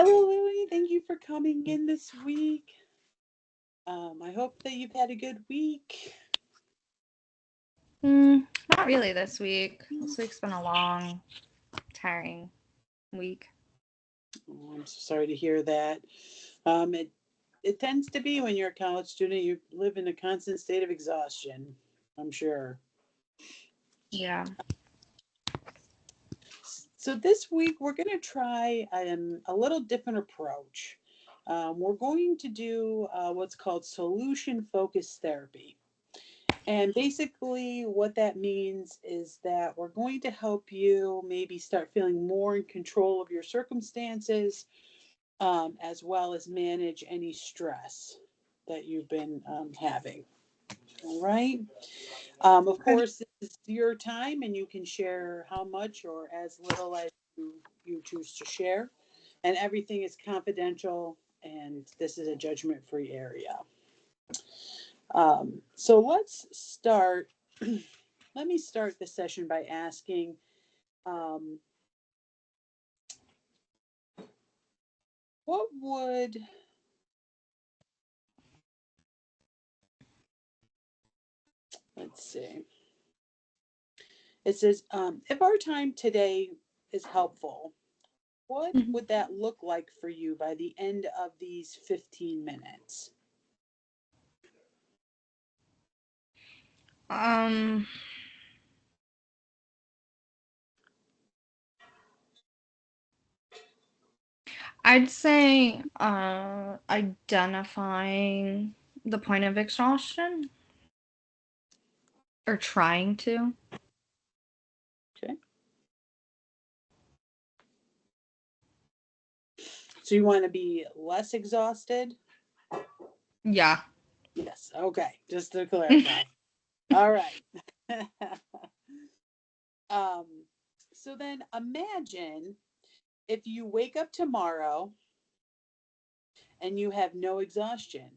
Hello, Lily. Thank you for coming in this week. I hope that you've had a good week. Not really this week. This week's been a long, tiring week. Oh, I'm so sorry to hear that. It tends to be when you're a college student, you live in a constant state of exhaustion. I'm sure. Yeah. So this week we're going to try a little different approach. We're going to do what's called solution focused therapy. And basically, what that means is that we're going to help you maybe start feeling more in control of your circumstances, as well as manage any stress that you've been having. All right. Of Okay. course, this is your time, and you can share how much or as little as you choose to share. And everything is confidential, and this is a judgment free area. So let's start. Let me start the session by asking, um, what would, let's see, it says, if our time today is helpful, what Mhm. would that look like for you by the end of these 15 minutes? Um, I'd say identifying the point of exhaustion or trying to. Okay. So you want to be less exhausted? Yeah. Yes. Okay. Just to clarify. All right. um, so then imagine if you wake up tomorrow and you have no exhaustion.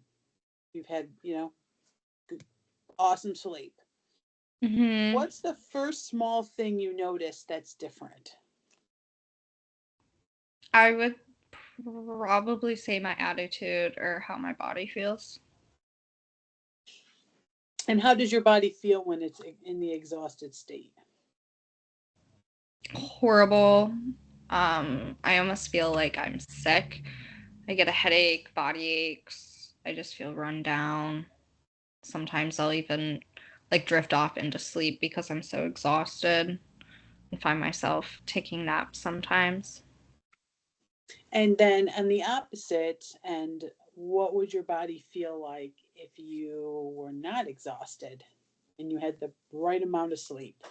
You've had, awesome sleep. hmm What's the first small thing you notice that's different? I would probably say my attitude or how my body feels. And how does your body feel when it's in the exhausted state? Horrible. I almost feel like I'm sick. I get a headache, body aches. I just feel run down. Sometimes I'll even like drift off into sleep because I'm so exhausted and find myself taking naps sometimes. And then on the opposite end, what would your body feel like if you were not exhausted and you had the right amount of sleep?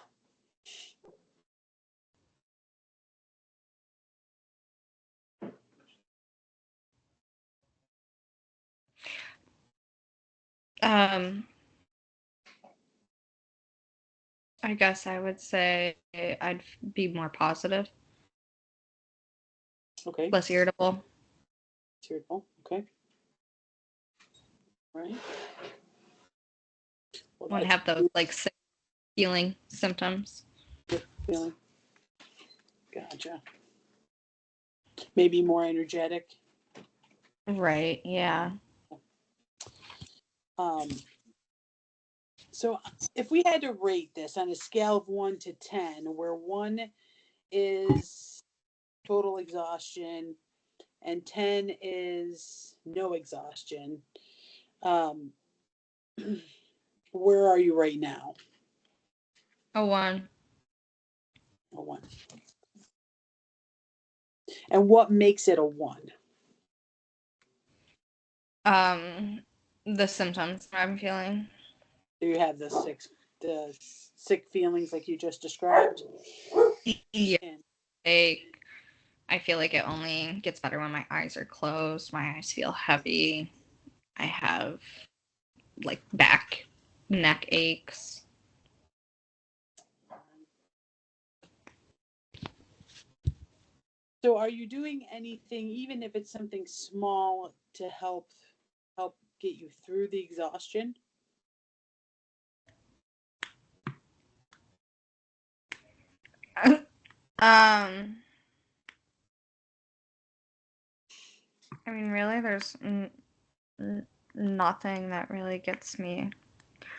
Um, I guess I would say I'd be more positive, Okay. less irritable. Cerebral. Okay. Right. Well, Wouldn't that's have those like sick feeling symptoms. good feeling. Gotcha. Maybe more energetic. Right, yeah. Um, so if we had to rate this on a scale of 1 to 10, where 1 is total exhaustion and 10 is no exhaustion, um, where are you right now? A one. A 1. And what makes it a 1? Um, the symptoms I'm feeling. Do you have the sick feelings like you just described? Yeah. And Like, I feel like it only gets better when my eyes are closed. My eyes feel heavy. I have like back, neck aches. so are you doing anything, even if it's something small, to help get you through the exhaustion? um, I mean, really, there's nothing that really gets me.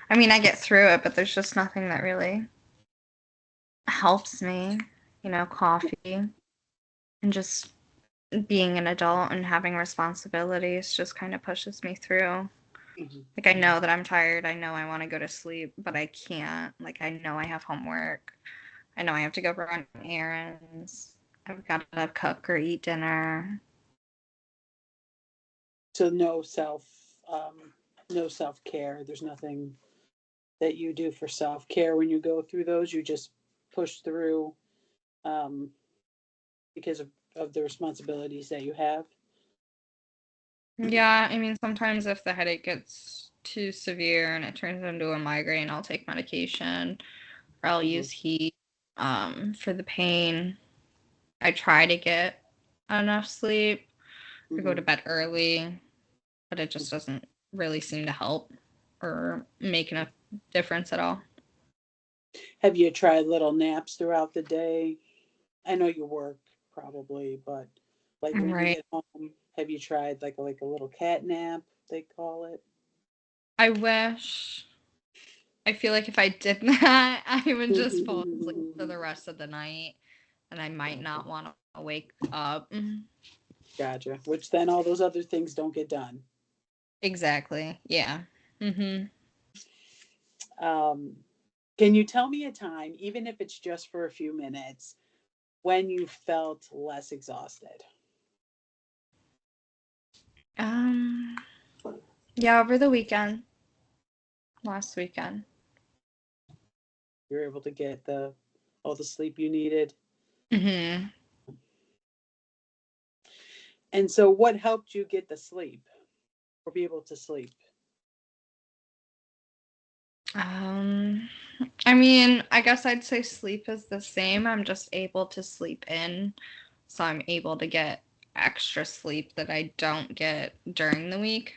I mean, I get through it, but there's just nothing that really helps me. Coffee and just being an adult and having responsibilities just kind of pushes me through. Mhm. Like, I know that I'm tired. I know I want to go to sleep, but I can't. Like, I know I have homework. I know I have to go run errands. I've got to cook or eat dinner. So no self care. There's nothing that you do for self care when you go through those. You just push through um, because of the responsibilities that you have. Yeah, I mean, sometimes if the headache gets too severe and it turns into a migraine, I'll take medication or I'll Hmm. use heat for the pain. I try to get enough sleep or go Hmm. to bed early, but it just doesn't really seem to help or make enough difference at all. Have you tried little naps throughout the day? I know you work probably, but like when you Right. get home, have you tried like a little cat nap, they call it? I wish. I feel like if I did that, I would just fall asleep for the rest of the night and I might Gotcha. not want to wake up. Gotcha. Which then all those other things don't get done. Exactly. Yeah. Mhm. Um, can you tell me a time, even if it's just for a few minutes, when you felt less exhausted? Um yeah, over the weekend, last weekend. You're able to get the all the sleep you needed. Mhm. And so what helped you get the sleep or be able to sleep? Um I mean, I guess I'd say sleep is the same. I'm just able to sleep in, so I'm able to get extra sleep that I don't get during the week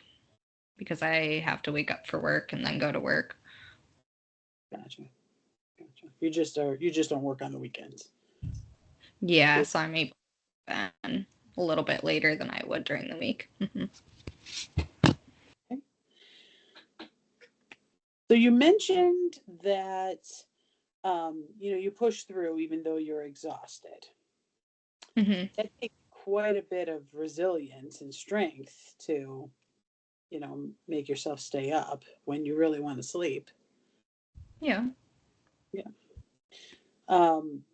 because I have to wake up for work and then go to work. Gotcha. Gotcha. You just don't work on the weekends. Yeah, so I'm able to bed a little bit later than I would during the week. Mhm. Okay. So you mentioned that you push through even though you're exhausted. Mhm. That takes quite a bit of resilience and strength to, make yourself stay up when you really want to sleep. Yeah. Yeah. Um,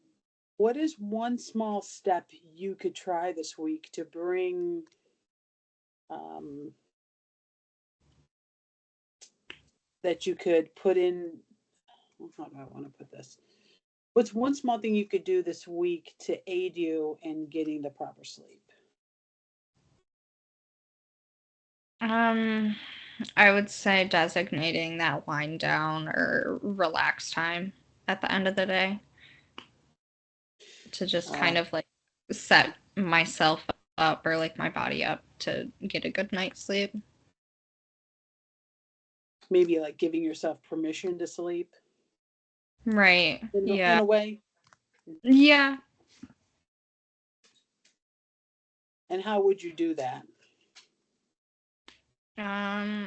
what is one small step you could try this week to bring um, that you could put in? How do I want to put this? What's one small thing you could do this week to aid you in getting the proper sleep? Um, I would say designating that wind down or relax time at the end of the day to just Uh, kind of like set myself up or like my body up to get a good night's sleep. maybe like giving yourself permission to sleep Right. in Yeah. a way. Yeah. And how would you do that?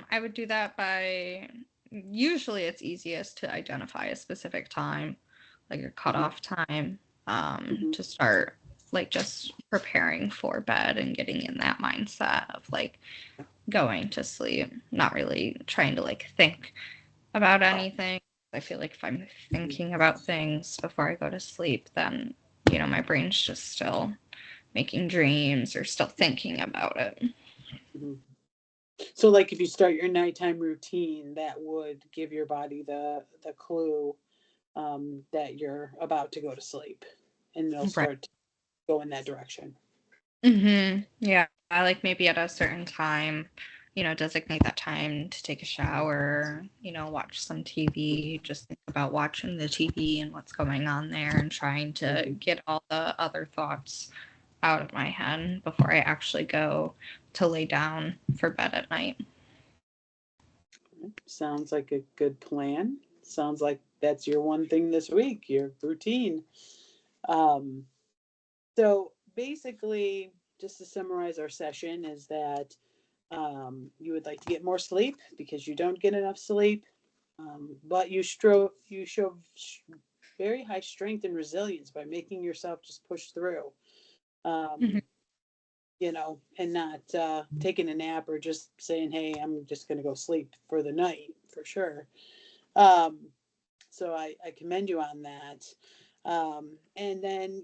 I would do that by usually it's easiest to identify a specific time, like a Hmm. cutoff time, Hmm. to start like just preparing for bed and getting in that mindset of like going to sleep, not really trying to like think about anything. I feel like if I'm Hmm. thinking about things before I go to sleep, then my brain's just still making dreams or still thinking about it. Hmm. So, like, if you start your nighttime routine, that would give your body the clue that you're about to go to sleep, and they'll Right. start to go in that direction. Yeah. I like maybe at a certain time, designate that time to take a shower, watch some TV, just think about watching the TV and what's going on there and trying to Mhm. get all the other thoughts out of my head before I actually go to lay down for bed at night. Sounds like a good plan. Sounds like that's your one thing this week, your routine. Um, so basically, just to summarize our session, is that you would like to get more sleep because you don't get enough sleep, but you show very high strength and resilience by making yourself just push through. Mhm. Um, and not taking a nap or just saying, "Hey, I'm just going to go sleep for the night," for sure. Um, so I commend you on that. And then,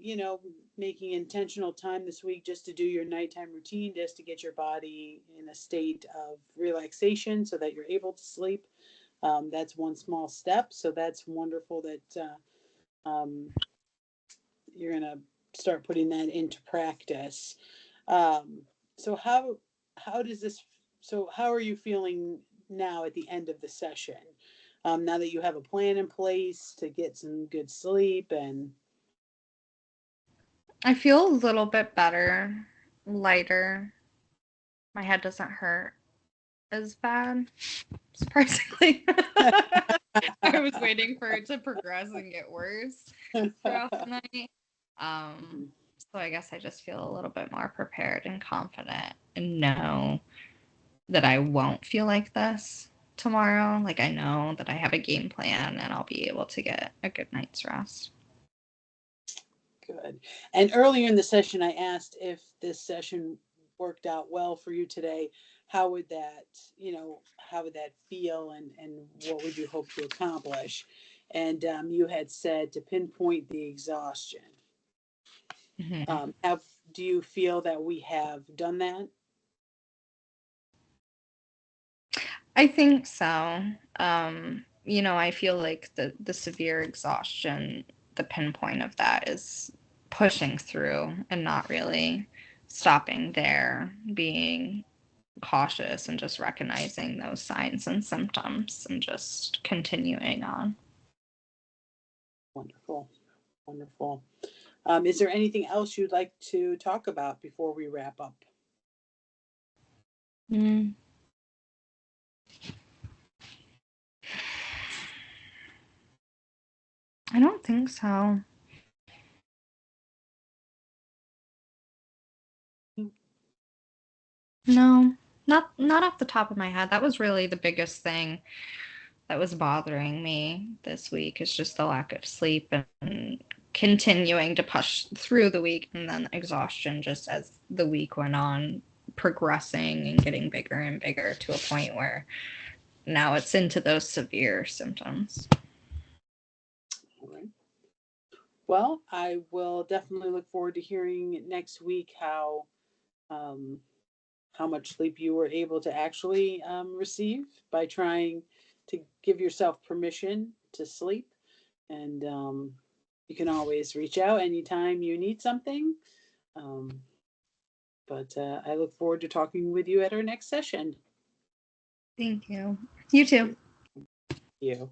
making intentional time this week just to do your nighttime routine, just to get your body in a state of relaxation so that you're able to sleep. That's one small step. So that's wonderful that you're going to start putting that into practice. Um, so how does this? So how are you feeling now at the end of the session? Now that you have a plan in place to get some good sleep and I feel a little bit better, lighter. My head doesn't hurt as bad, surprisingly. I was waiting for it to progress and get worse throughout the night. Um, so I guess I just feel a little bit more prepared and confident and know that I won't feel like this tomorrow. Like I know that I have a game plan and I'll be able to get a good night's rest. good. And earlier in the session, I asked if this session worked out well for you today. How would that, how would that feel, and what would you hope to accomplish? And you had said to pinpoint the exhaustion. Mm-hmm. Have Do you feel that we have done that? I think so. I feel like the severe exhaustion, the pinpoint of that is pushing through and not really stopping there, being cautious and just recognizing those signs and symptoms and just continuing on. Wonderful, wonderful. Is there anything else you'd like to talk about before we wrap up? Mm, I don't think so. No, not off the top of my head. That was really the biggest thing that was bothering me this week is just the lack of sleep and continuing to push through the week and then exhaustion just as the week went on, progressing and getting bigger and bigger to a point where now it's into those severe symptoms. All right. Well, I will definitely look forward to hearing next week um, how much sleep you were able to actually receive by trying to give yourself permission to sleep. And you can always reach out anytime you need something. Um, but I look forward to talking with you at our next session. Thank you. You too. You.